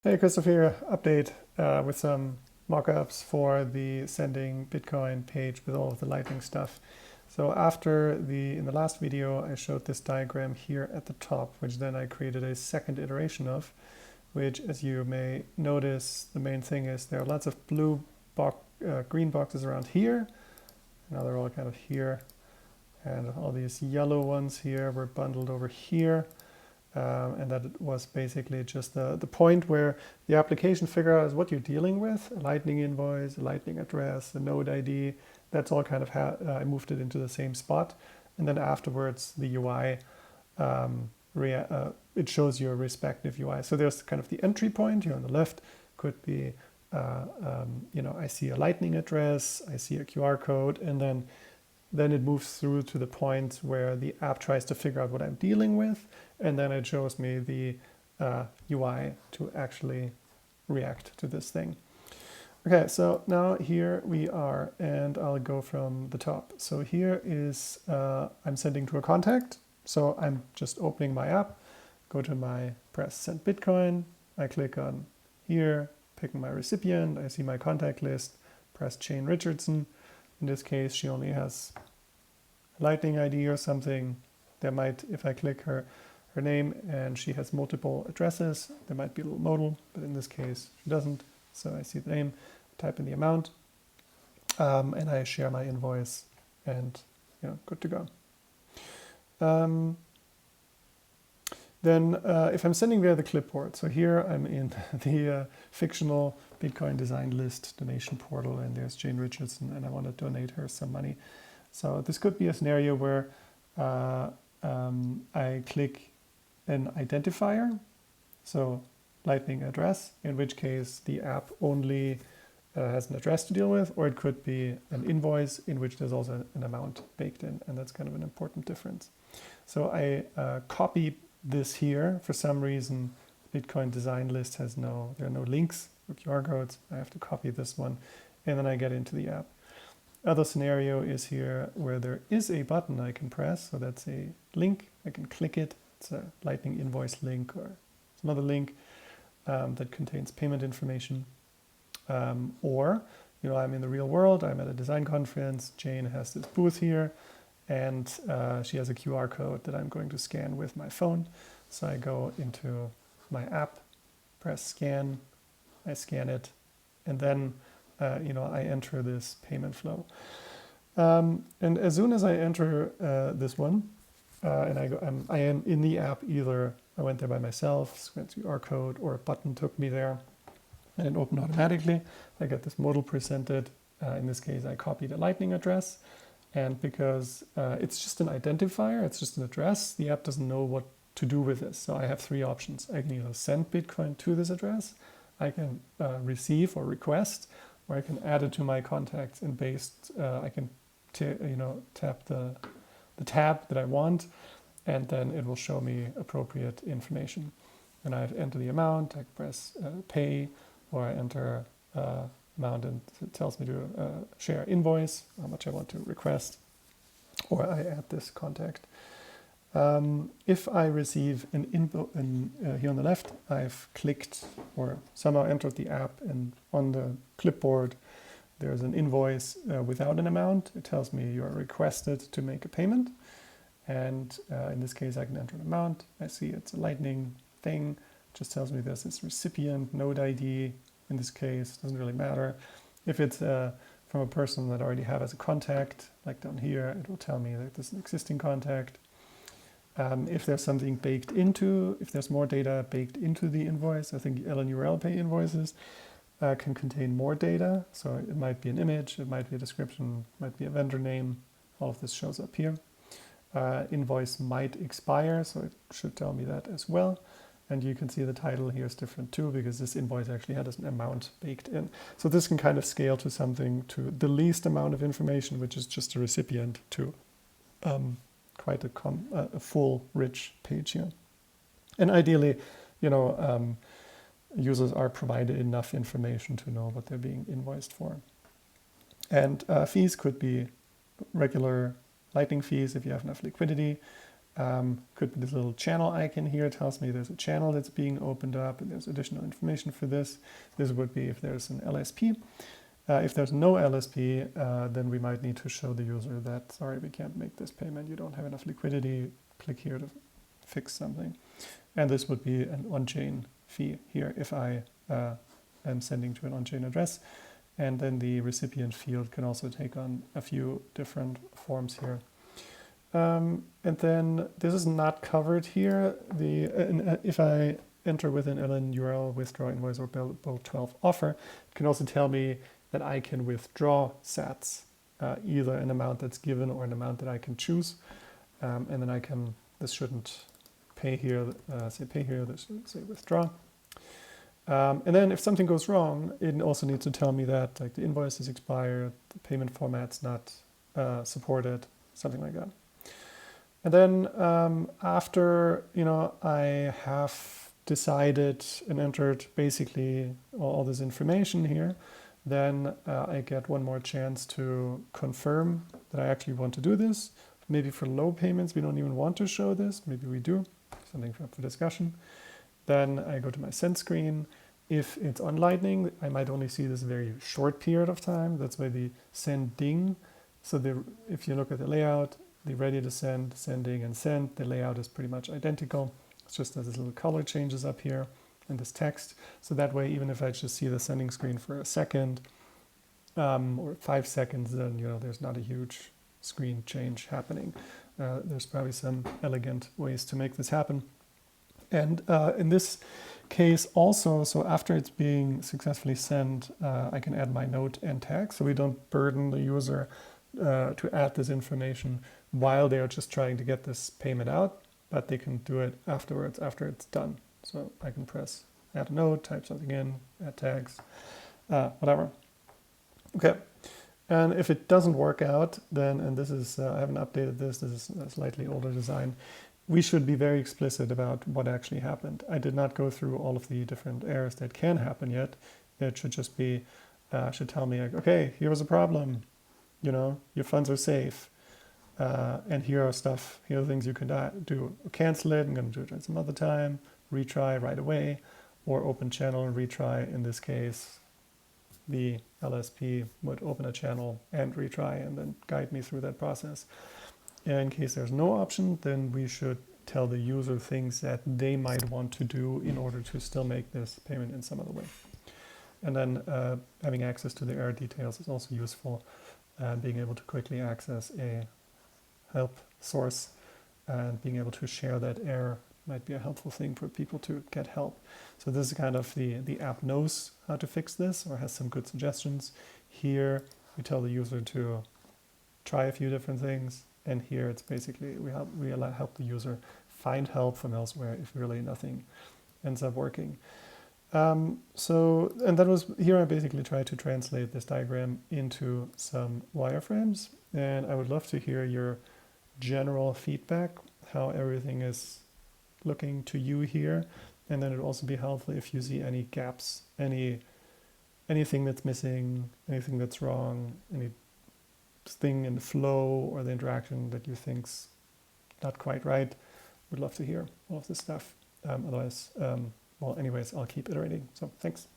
Hey, Christopher here. Update with some mock-ups for the sending Bitcoin page with all of the Lightning stuff. So in the last video, I showed this diagram here at the top, which then I created a second iteration of, which, as you may notice, the main thing is there are lots of green boxes around here. Now they're all kind of here, and all these yellow ones here were bundled over here. And that was basically just the point where the application figure out what you're dealing with, a Lightning invoice, a Lightning address, a node ID. That's all kind of I moved it into the same spot. And then afterwards, the UI, it shows your respective UI. So there's kind of the entry point here on the left, could be, I see a Lightning address, I see a QR code, and then it moves through to the point where the app tries to figure out what I'm dealing with, and then it shows me the UI to actually react to this thing. Okay, so now here we are, and I'll go from the top. So here is, I'm sending to a contact. So I'm just opening my app, go to press send Bitcoin. I click on here, picking my recipient. I see my contact list, press Jane Richardson. In this case, she only has Lightning ID or something. There might, if I click her name and she has multiple addresses, there might be a little modal, but in this case she doesn't. So I see the name, type in the amount, and I share my invoice, and good to go. Then if I'm sending via the clipboard, so here I'm in the fictional Bitcoin design list donation portal, and there's Jane Richardson, and I want to donate her some money. So this could be a scenario where I click an identifier, so Lightning address, in which case the app only has an address to deal with, or it could be an invoice in which there's also an amount baked in, and that's kind of an important difference. So I copy this here. For some reason, Bitcoin design list there are no links or QR codes. I have to copy this one, and then I get into the app. Other scenario is here where there is a button I can press. So that's a link. I can click it. It's a Lightning invoice link or some other link that contains payment information. Or, I'm in the real world. I'm at a design conference. Jane has this booth here, and she has a QR code that I'm going to scan with my phone. So I go into my app, press scan, I scan it, and then I enter this payment flow. And as soon as I enter this one, and I am in the app, either I went there by myself, scanned the QR code, or a button took me there, and it opened automatically. I get this modal presented. In this case, I copied a Lightning address, and because it's just an identifier, it's just an address, the app doesn't know what to do with this. So I have three options. I can either send Bitcoin to this address, I can receive or request, or I can add it to my contacts, and I can tap the tab that I want, and then it will show me appropriate information. And I enter the amount, I press pay, or I enter amount, and it tells me to share invoice, how much I want to request, or I add this contact. If I receive an info, here on the left, I've clicked or somehow entered the app, and on the clipboard there's an invoice without an amount. It tells me you are requested to make a payment, and in this case I can enter an amount. I see it's a Lightning thing. It just tells me this is recipient, node ID. In this case, doesn't really matter. If it's from a person that I already have as a contact, like down here, it will tell me that this is an existing contact. If there's if there's more data baked into the invoice, I think LNURL Pay invoices can contain more data. So it might be an image, it might be a description, it might be a vendor name. All of this shows up here. Invoice might expire, so it should tell me that as well. And you can see the title here is different too, because this invoice actually had an amount baked in. So this can kind of scale to something, to the least amount of information, which is just a recipient, to quite a full, rich page here. And ideally, users are provided enough information to know what they're being invoiced for. And fees could be regular Lightning fees if you have enough liquidity. Could be this little channel icon here. It tells me there's a channel that's being opened up and there's additional information for this. This would be if there's an LSP. If there's no LSP, then we might need to show the user that, sorry, we can't make this payment. You don't have enough liquidity. Click here to fix something. And this would be an on-chain fee here if I am sending to an on-chain address. And then the recipient field can also take on a few different forms here. And then this is not covered here. If I enter with an LN URL, withdraw invoice or Bolt 12 offer, it can also tell me that I can withdraw sats, either an amount that's given or an amount that I can choose. And then I can, this shouldn't pay here, say pay here, this should say withdraw. And then if something goes wrong, it also needs to tell me that like the invoice is expired, the payment format's not supported, something like that. And then after, I have decided and entered basically all this information here, then I get one more chance to confirm that I actually want to do this. Maybe for low payments, we don't even want to show this. Maybe we do, something for discussion. Then I go to my send screen. If it's on Lightning, I might only see this very short period of time. That's why the sending. So if you look at the layout, the ready to send, sending, and send, the layout is pretty much identical. It's just that this little color changes up here and this text. So that way, even if I just see the sending screen for a second or 5 seconds, then there's not a huge screen change happening. There's probably some elegant ways to make this happen. And in this case also, so after it's being successfully sent, I can add my note and tag, so we don't burden the user to add this information while they are just trying to get this payment out, but they can do it afterwards, after it's done. So I can press add a note, type something in, add tags, whatever. Okay. And if it doesn't work out, then, and this is, I haven't updated this is a slightly older design, we should be very explicit about what actually happened. I did not go through all of the different errors that can happen yet. It should just be, should tell me, like, okay, here was a problem, your funds are safe, and here are things you can do. Cancel it, I'm going to do it at some other time, retry right away, or open channel and retry. In this case, the LSP would open a channel and retry and then guide me through that process. In case there's no option, then we should tell the user things that they might want to do in order to still make this payment in some other way. And then having access to the error details is also useful. Being able to quickly access a help source and being able to share that error might be a helpful thing for people to get help. So this is kind of the app knows how to fix this or has some good suggestions. Here we tell the user to try a few different things, and here it's basically we help the user find help from elsewhere if really nothing ends up working. And that was here I basically tried to translate this diagram into some wireframes, and I would love to hear your general feedback, how everything is looking to you here. And then it would also be helpful if you see any gaps, anything that's missing, anything that's wrong, anything in the flow or the interaction that you think's not quite right. Would love to hear all of this stuff. Otherwise, anyways, I'll keep iterating. So thanks.